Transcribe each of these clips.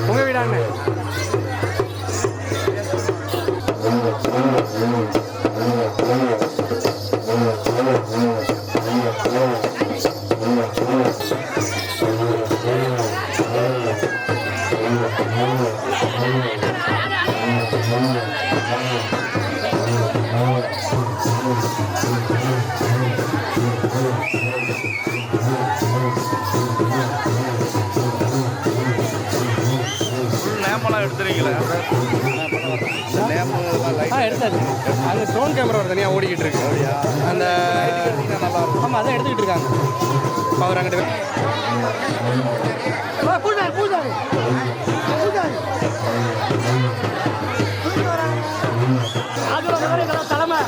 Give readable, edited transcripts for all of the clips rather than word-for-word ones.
உங்க வீடாண்ணே எடுத்தாச்சு. அந்த ட்ரோன் கேமரா ஒரு தனியாக ஓடிக்கிட்டு இருக்கு. அந்த ஆமாம் அதான் எடுத்துக்கிட்டு இருக்காங்க. அவர் அங்கிட்டு தலைமை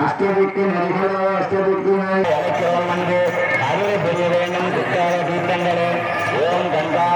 அஷ்டதிக்கு நடிகளோ அஷ்டதிக்கு அழைக்கிறோம் வந்து அருளை பெரிய வேண்டும் புத்தார தீர்த்தங்களே ஓம் கங்கா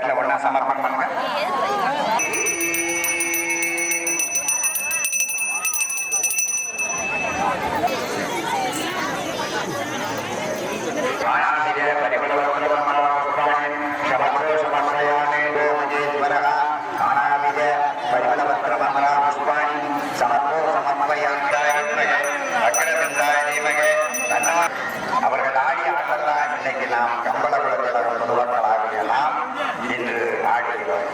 தட்டில் ஒன்றா சமர்ப்பணம் பண்ணுங்க. அவர்கள் ஆடிய ஆட்டத்தான் இன்னைக்கு நாம் கம்பளகுளத்தில் பொதுமக்களாக நாம் இன்று ஆடுகிறோம்.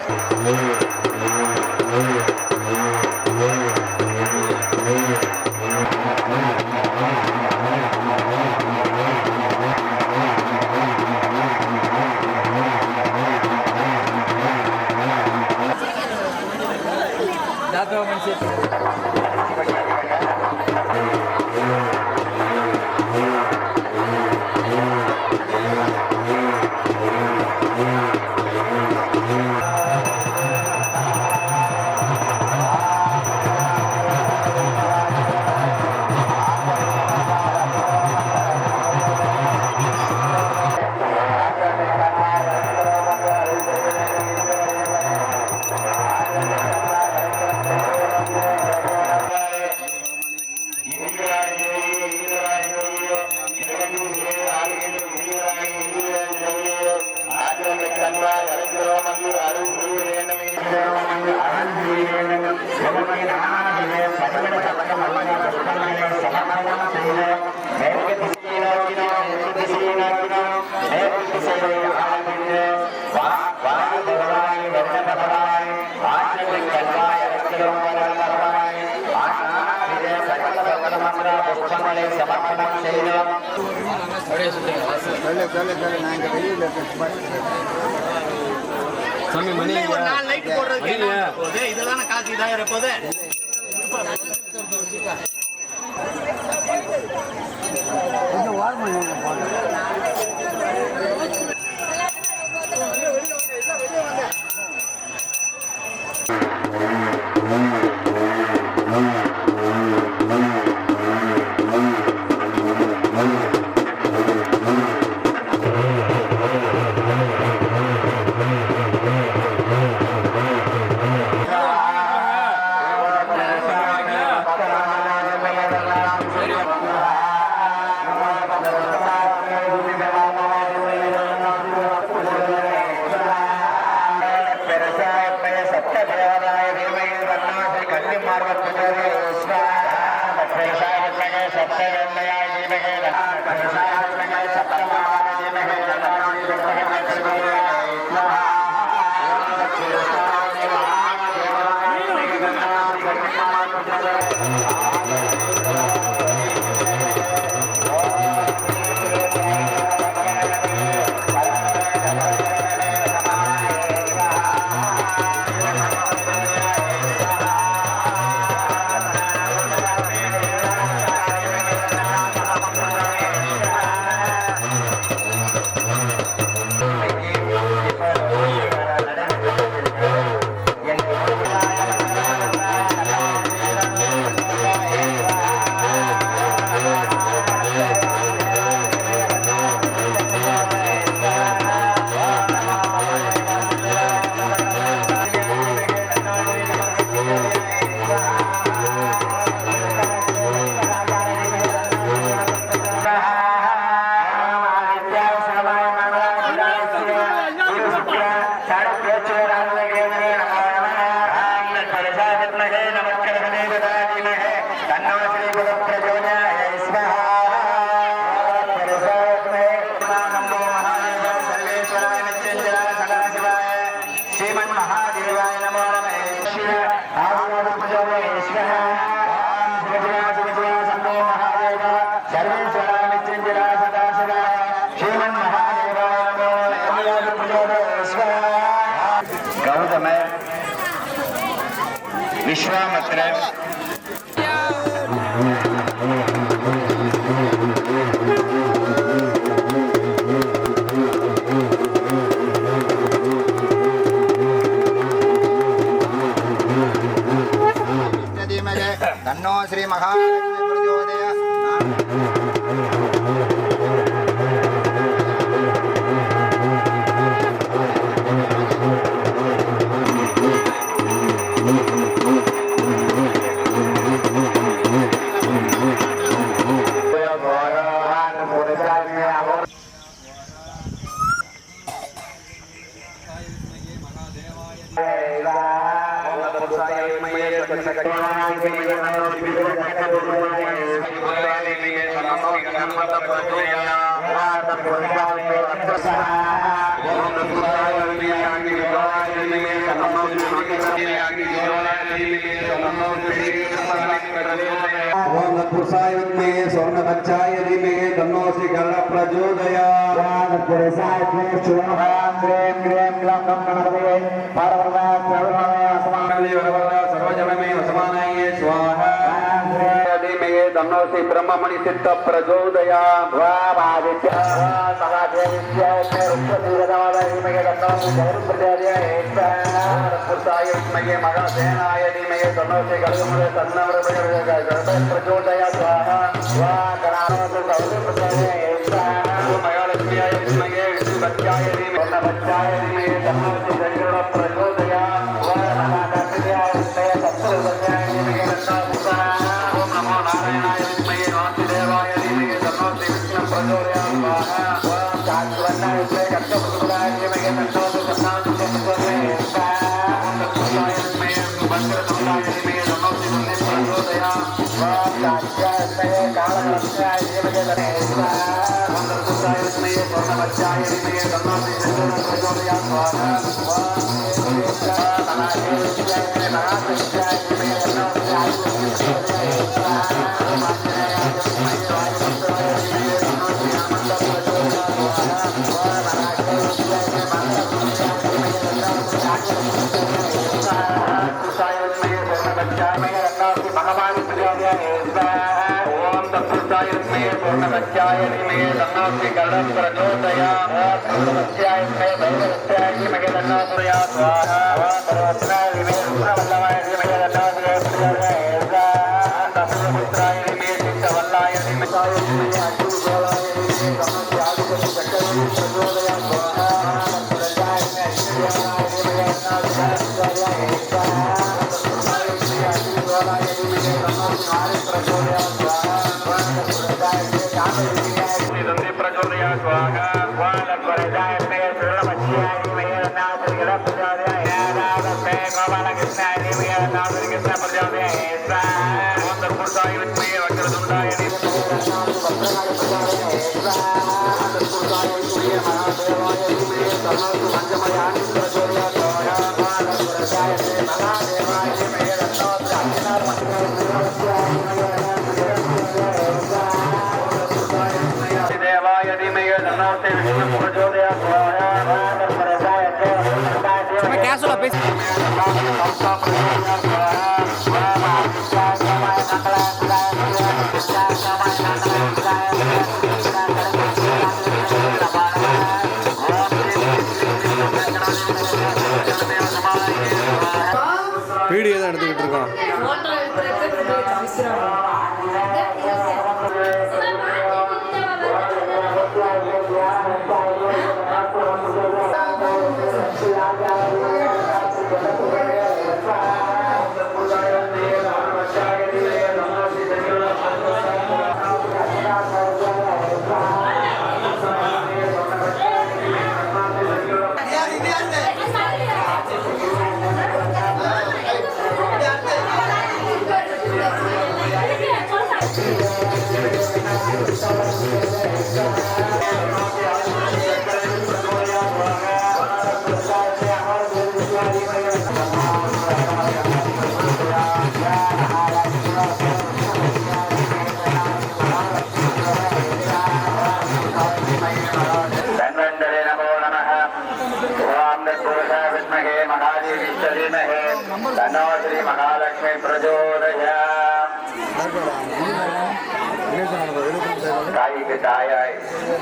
சமர்ப்பணம் செய்தோம். இதெல்லாம் காசு இதாக போது விஸ்வாமித்ர தன்னோ ஸ்ரீ மகாலட்சுமி பிரச்சோதய ओम पुरुषाय विद्महे स्वर्णवक्षाय धीमहि तन्नो श्री गणः प्रचोदयात्। ओम पुरुषाय विद्महे शुभं ह्रीं क्लीं ग्लौं गणपतये सर्वजनमे समानाय स्वाहा। धीमहि तन्नो श्री ब्रह्ममणि सिद्ध प्रचोदयात्। वामादित्य महादेवस्य रुद्रदेवताय तन्नो श्री प्रचोदयात्। पुरुषाय विद्महे महासेनाय धीमहि तन्नो श्री गणपतये प्रचोदयात्। स्वाहा वा गणानां महालक्ष्म्याय विद्महे विष्णुभक्त्याय धीमहि वर्णभक्त्याय धीमहि तन्नो श्री गणपतये प्रचोदयात्। वा महाकार्तिकेयाय विद्महे सप्तभक्त्याय धीमहि ओम नमो नारायणाय विद्महे वासुदेवाय धीमहि तन्नो श्री विष्णुः प्रचोदयात्। स्वाहा वा कांचवर्णाय विद्महे कट्टपुष्पाय धीमहि तन्नो श्री सप्तनाथः प्रचोदयात्। ओम लक्ष्मीयाय विद्महे वक्रतुण्डाय धीमहि तन्नो श्री गुरुः प्रचोदयात्। वा कांच्याय विद्महे कालकलक्ष्म्याय धीमहि तन्नो ओम लक्ष्मीयाय विद्महे स्वर्णवक्षाय धीमहि तन्नो श्री विष्णुः प्रचोदयात्। स्वाहा वा महादेवस्य महाशक्त्याय धीमहि तन्नो पूर्णभक्त्याय धीमहि तन्नो श्री गणः प्रचोदयात्। पूर्णभक्त्याय धीमहि तन्नो प्रचोदयात्। स्वाहा सर्वत्राय धीमहि रुद्रवल्लभाय धीमहि तन्नो प्रचोदयात्। तत्पुत्राय धीमहि चित्तवल्लाय धीमहि अग्निगोलाय धीमहि तन्नो श्री आदिशक्तिचक्रवर्ती प्रचोदयात्। स्वाहा पुरुषाय ऐश्वर्याय धीमहि तन्नो अग्निगोलाय धीमहि तन्नो श्री आदि प्रचोदयात्। स्वाहा प्रचोदयात्। स्वाहा वालक्वरजाय पूर्णभक्त्याय धीमहि तन्नो श्री गणः प्रचोदयात्। गोपालकृष्णाय धीमहि तन्नो श्री कृष्णः प्रचोदयात्। स्वाहा ओम तत्पुरुषाय विद्महे वक्रतुण्डाय धीमहि तत्पुरुषाय विद्महे महादेवाय धीमहि तन्नो श्री पंचमयानि प्रचोदयात्। स्वाहा वालक्वरजाय महादेवाय धीमहि तन्नो श्री देवाय धीमहि तन्नो श्री विष्णुः प्रचोदयात्। स्वाहा वालक्वरजाय கேஷுவலாக பேசி வீடியோ தான் எடுத்துக்கிட்டு இருக்கோம். तन्नो श्री महालक्ष्मी प्रचोदयात्। தாய்க்கு தாயாய்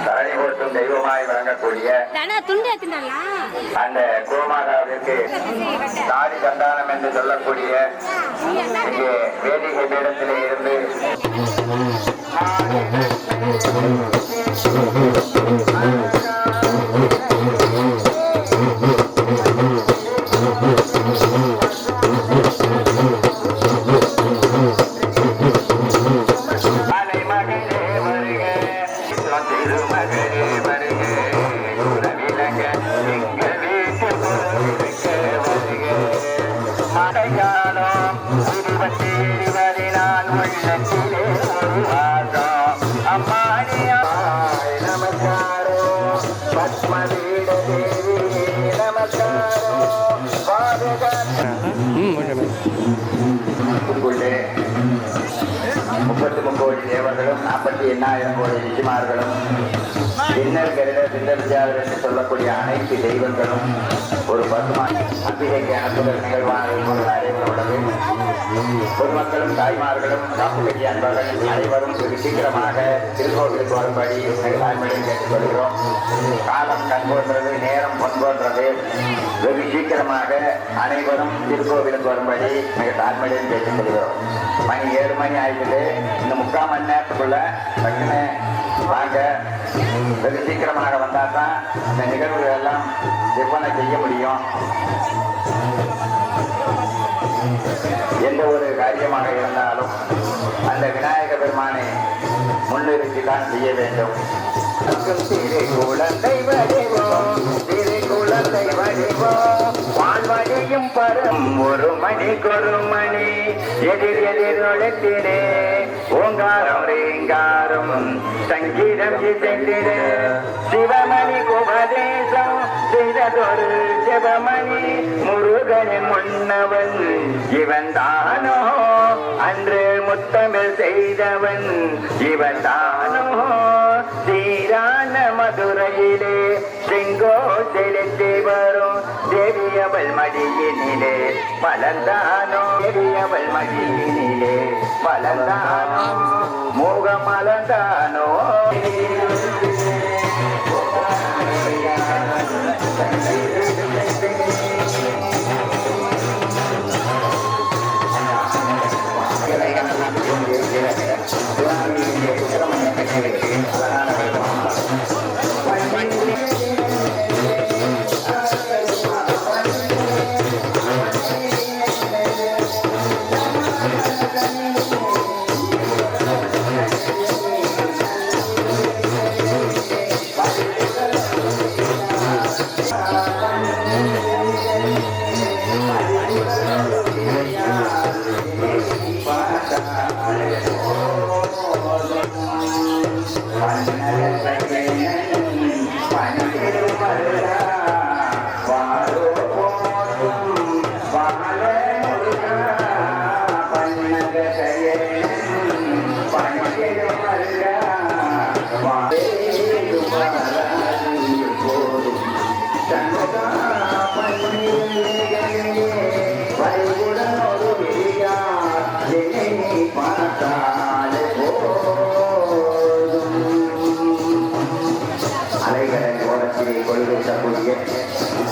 தரணி கொடுத்தும் தெய்வமாய் வழங்கக்கூடிய அந்த கோமாதாவிற்கு தாடி சந்தானம் என்று சொல்லக்கூடிய இங்கே வேதிகை பீடத்திலே இருந்து மடையாளம் 33 கோடி தேவர்களும் 48,000 கோடி ரிஷிமார்களும் தின்னர் கருட திண்டர் என்று சொல்லக்கூடிய அனைத்து தெய்வங்களும் ஒரு பசுமா அம்பிகைக்கு அனுப்புதல் நிகழ்வான நடைபெறுள்ளது. பொதுமக்களும் தாய்மார்களும் காப்பு கட்சி அன்பர்கள் அனைவரும் வெகு சீக்கிரமாக திருக்கோவிலுக்கு வரும்படி தாய்மொழியில் கேட்டுக்கொள்கிறோம். காலம் கண் போன்றது, நேரம் பொன் போன்றது. வெகு சீக்கிரமாக அனைவரும் திருக்கோவிலுக்கு வரும்படி மிக தாய்மொழியில் கேட்டுக்கொள்கிறோம். மணி 7 மணி ஆயிடுது. இந்த 3/4 மணி நேரத்துக்குள்ள டக்குன்னு வாங்க. வெகு சீக்கிரமாக வந்தால் தான் இந்த நிகழ்வுகள் எல்லாம் விற்பனை செய்ய முடியும். எந்த ஒரு காரியமாக இருந்தாலும் அந்த விநாயக பெருமானை முன்னிறுத்தி தான் செய்ய வேண்டும். குழந்தை வடிவோம், திரு குழந்தை வடிவோம், வாழ்வழியும் பரம் ஒரு மணிக்கொரு மணி எதிர் எதிர் நுழைத்தினே ஓங்காரம் ரீங்காரம் சங்கீதம் இசைந்திட சிவமணி உபதேசம் செய்ததொரு சிவமணி முருகனின் முன்னவன் இவன் தானோ அன்று முத்தமிழ் செய்தவன் இவன் தானோ சீரான மதுரையிலே செங்கோ செலுத்தி வரும் தேவியவள் மடியினிலே பலந்தானோ தேவியவள் மடியினிலே பலந்தானோ மோகம் மலர்ந்தானோ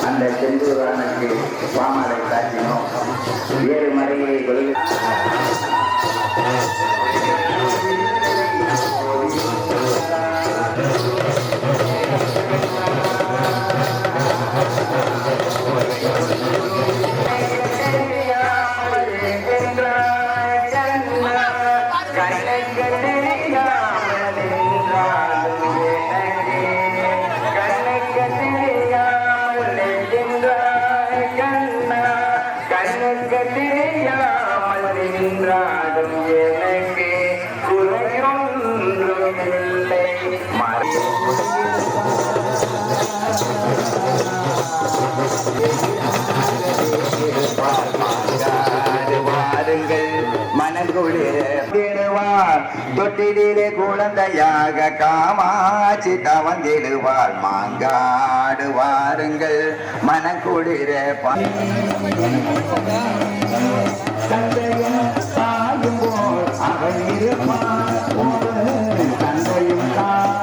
அந்த செந்தூரானுக்கு பாமாலை காட்டினோம். 7 மலையை கொள்கை தொட்டிலே குழந்தையாக காமாட்சி தவந்திடுவாள். மாங்காடு வாருங்கள் மனக்குளிர தந்தையும் தாயும் போல் அவள் இருப்பாள். தந்தையும் தாயும்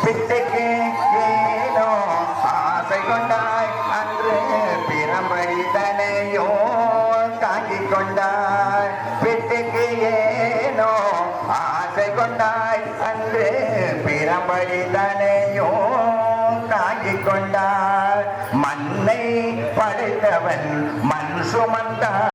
பிட்டுக்கு ஏனோ ஆசை கொண்டாய் அன்று பிரம்படி தனையோ தாங்கிக் கொண்டாய். பிட்டுக்கு ஏனோ ஆசை கொண்டாய் அன்று பிரம்படி தனையோ தாங்கிக் கொண்டாய். மண்ணை படைத்தவன் மண் சுமந்தார்.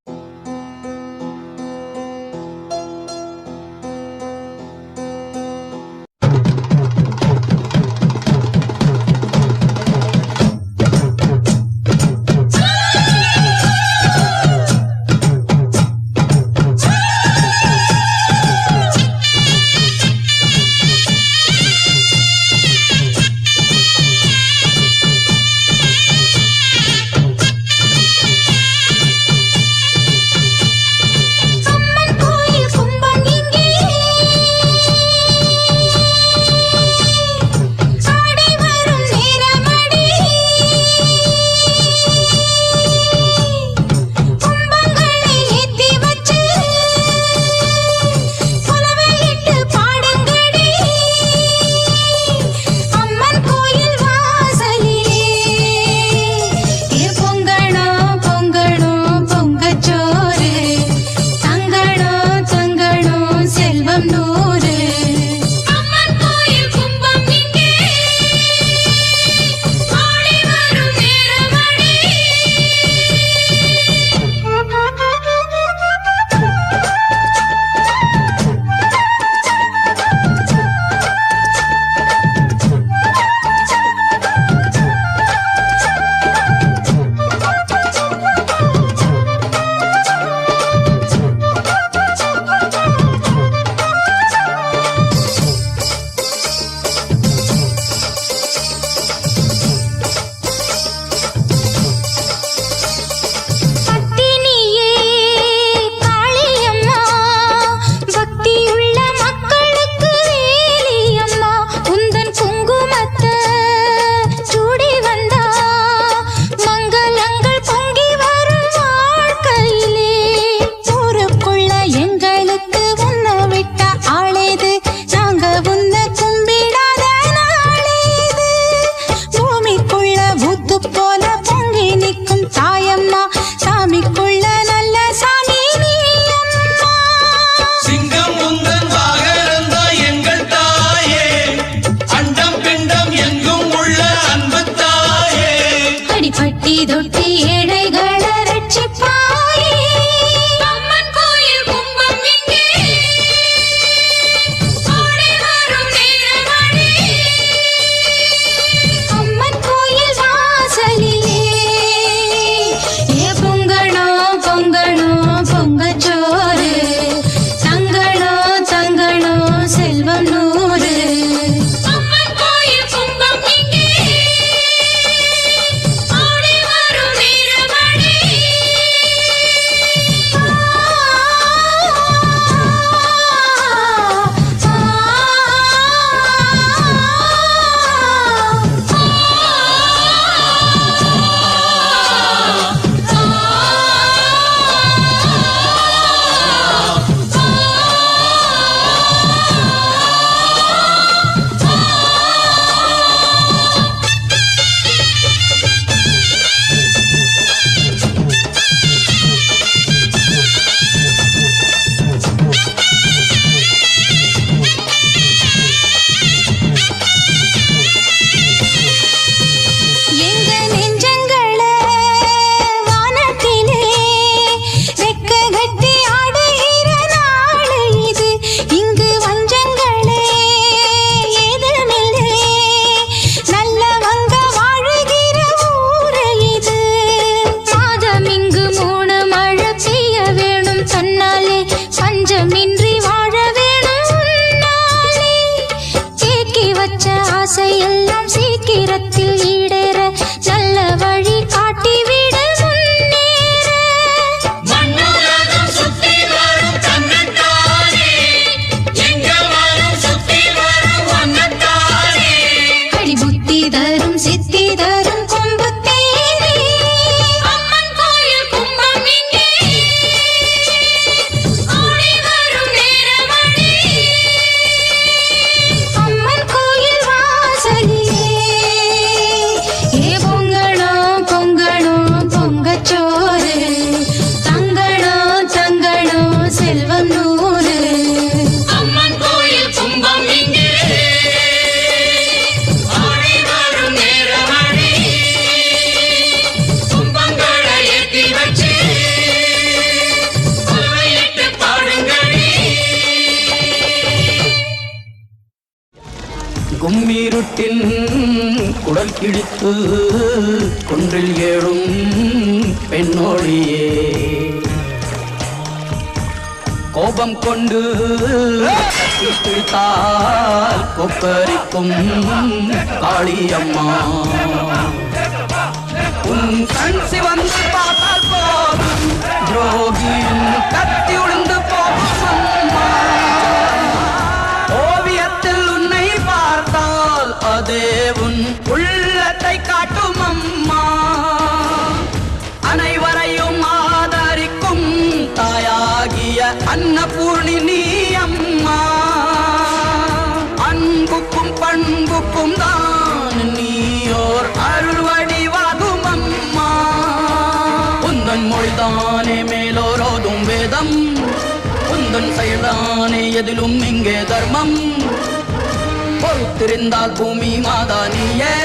இருட்டின் குடல் கிழித்து குன்றில் ஏழும் பெண்ணோடியே கோபம் கொண்டு பிடித்தால் கொப்பரிக்கும் காளியம்மா உன் கண் சிவந்து பார்த்தால் போதும் துரோகியும் கத்தி உளுந்து போகும் அம்மா ஓவியத்தில் உன்னை பார்த்தால் அதே உன் உள்ளத்தை காட்டும் அம்மா அனைவரையும் ஆதரிக்கும் தாயாகிய அன்னபூர்ணி நீ அம்மா அன்புக்கும் பண்புக்கும் தான் நீயோர் அருள் வடிவாகும் அம்மா உந்தன் மொழிதானே மேலோரோதும் வேதம் உந்தன் செயல்தானே எதிலும் இங்கே தர்மம் பொறுத்திருந்தால் பூமி மாதா நீயே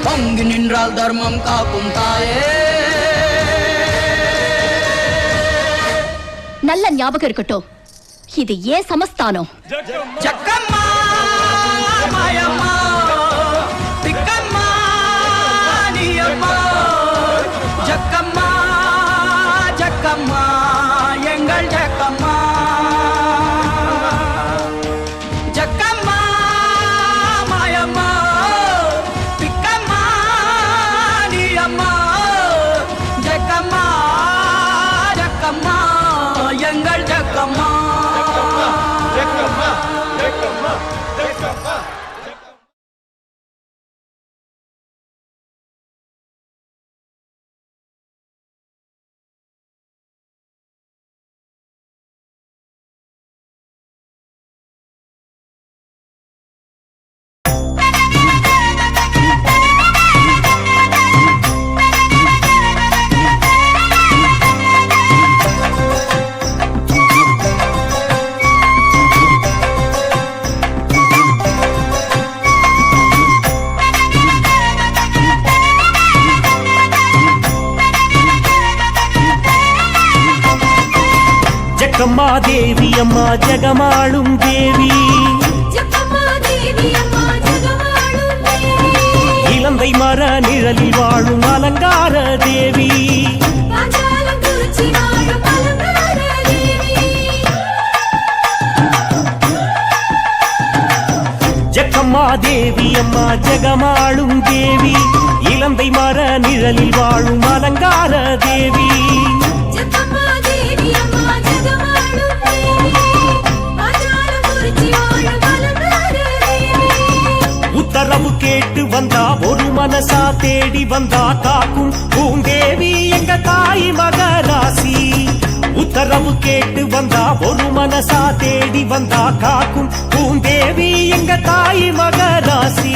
பங்கு நின்றால் தர்மம் காக்கும் தாயே நல்ல ஞாபகம் இருக்கட்டும் இது ஏன் சமஸ்தானம் ஜக்கம்மா மாயம்மா திக்கம்மா நீயம்மா ஜக்கம்மா ஜக்கம்மா எங்கள் ஜக்கம்மா ஜக்கம்மா மாயம்மா திக்கம்மா நீயம்மா ஜக்கம்மா ஜக்கம்மா எங்கள் ஜக்கம்மா ஜக்கம்மா தேவி அம்மா ஜெகமாளும் தேவி இலந்தை மர நிழலில் வாழும் அலங்கார தேவி ஜக்கம்மா தேவி அம்மா ஜெகமாளும் தேவி இலந்தை மர நிழலில் வாழும் அலங்கார தேவி உத்தரவு கேட்டு வந்தா ஒரு மனசா தேடி வந்தா காக்கும் பூந்தேவி எங்க தாய் மகராசி உத்தரவு கேட்டு வந்தா ஒரு மனசா தேடி வந்தா காக்கும் பூந்தேவி எங்க தாய் மகராசி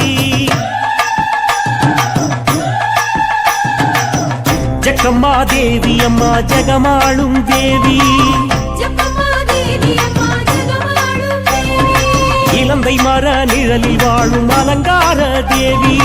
ஜக்கம்மா தேவி அம்மா ஜெகமாளும் தேவி இலந்தை மர நிழலில் வாழும் அலங்கார தேவி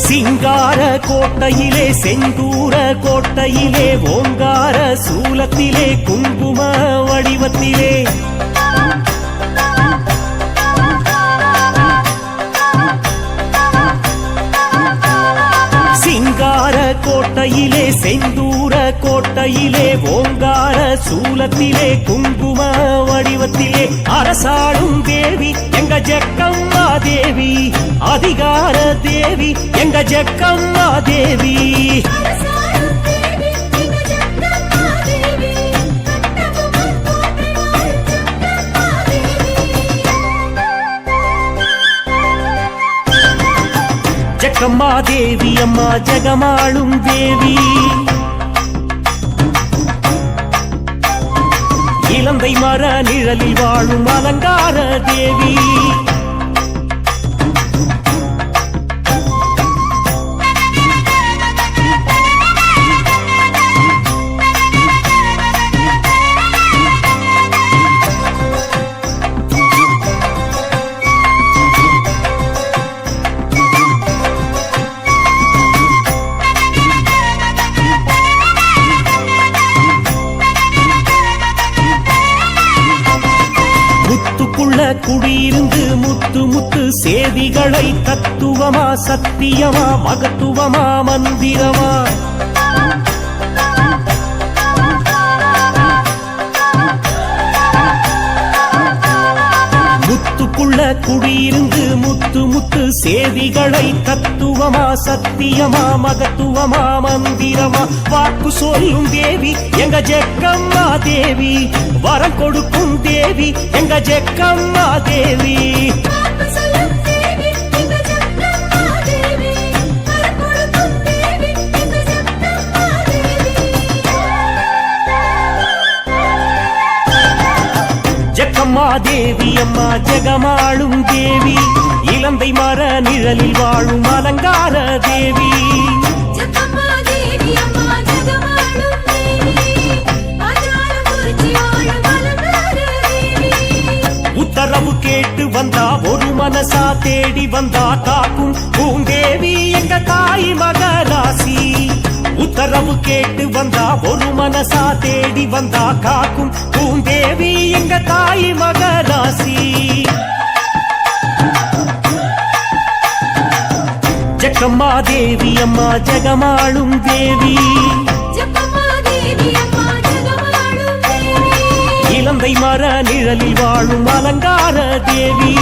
சிங்கார கோட்டையிலே செந்தூர கோட்டையிலே ஓங்கார சூலத்திலே குங்கும வடிவத்திலே சிங்கார கோட்டையிலே செந்தூர கோட்டையிலே ஓங்கார சூலத்திலே குங்கும வடிவத்திலே அரசாளும் தேவி எங்க ஜக்கம்மா தேவி அதிகார தேவி எங்க ஜக்கம்மா தேவி ஜக்கம்மா தேவி அம்மா ஜெகமாளும் தேவி இலந்தை மர நிழலில் வாழும் அலங்கார தேவி குடியிருந்து முத்து முத்து சேதிகளை தத்துவமா சத்தியமா மகத்துவமா மந்திரமா முத்துக்குள்ள குடியிருந்து முத்து முத்து சேதிகளை தத்துவமா சத்தியமா மகத்துவமா மந்திரமா வாக்கு சொல்லும் தேவி எங்க ஜெக்கம்மா தேவி வரம் கொடுக்கும் தேவி எங்க ஜெக்கம்மா தேவி ஜெக்கம்மா தேவி அம்மா ஜெகமாளும் தேவி இலந்தை மர நிழலில் வாழும் அலங்கார தேவி உத்தரவு கேட்டு வந்தா ஒரு மனசா தேடி வந்தா காக்கும் பூந்தேவி எங்க தாய் மகராசி உத்தரவு கேட்டு வந்தா ஒரு மனசா தேடி வந்தா காக்கும் பூந்தேவி எங்க தாய் மகராசி ஜெக்கம்மா தேவி அம்மா ஜெகமாளும் தேவி இலந்தை மர நிழலில் வாழும் அலங்கார தேவி